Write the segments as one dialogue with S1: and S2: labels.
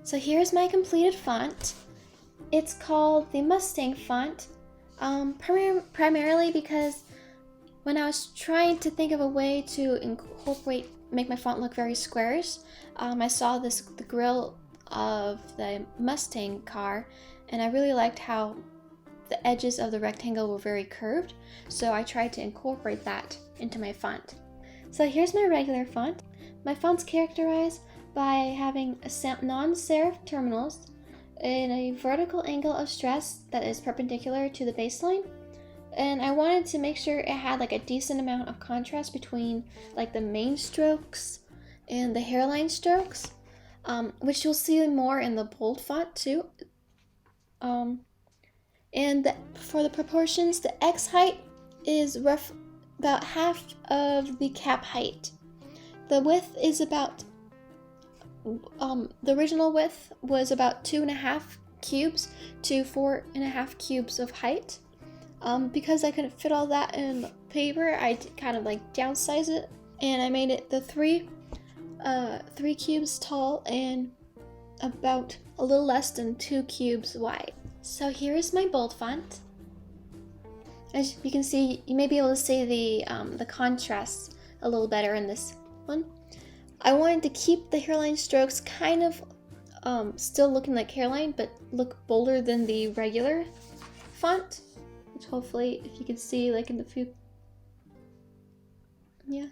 S1: So here's my completed font. It's called the Mustang font, primarily because when I was trying to think of a way to make my font look very squarish, I saw the grille of the Mustang car, and I really liked how the edges of the rectangle were very curved, so I tried to incorporate that into my font. So here's my regular font. My font's characterized by having non-serif terminals in a vertical angle of stress that is perpendicular to the baseline. And I wanted to make sure it had like a decent amount of contrast between like the main strokes and the hairline strokes, which you'll see more in the bold font too. For the proportions, the X height is about half of the cap height. The width is about, the original width was about 2.5 cubes to 4.5 cubes of height. Because I couldn't fit all that in paper, I kind of like downsized it, and I made it the 3 cubes tall and about a little less than 2 cubes wide. So here is my bold font. As you can see, you may be able to see the contrast a little better in this one. I wanted to keep the hairline strokes kind of still looking like hairline, but look bolder than the regular font, which hopefully if you can see like in the few, yeah.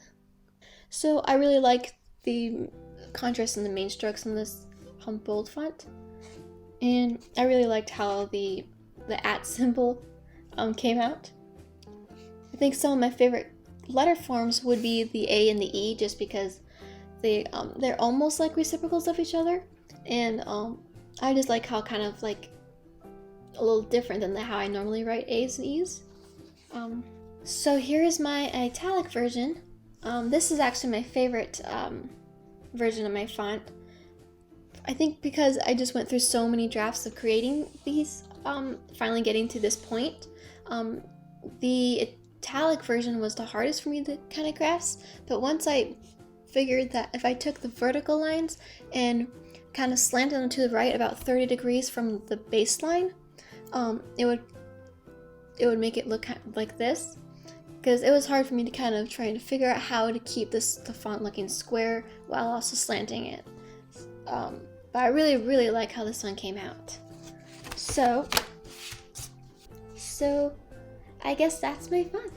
S1: So I really like the contrast in the main strokes in this bold font, and I really liked how the @ symbol came out. I think some of my favorite letter forms would be the A and the E, just because they're almost like reciprocals of each other, and I just like how kind of like a little different than how I normally write A's and E's. So here is my italic version. This is actually my favorite version of my font. I think because I just went through so many drafts of creating these, finally getting to this point. The italic version was the hardest for me to kind of grasp, but once I figured that if I took the vertical lines and kind of slanted them to the right about 30 degrees from the baseline, it would make it look kind of like this, because it was hard for me to kind of try to figure out how to keep the font looking square while also slanting it. But I really like how this one came out. So I guess that's my font.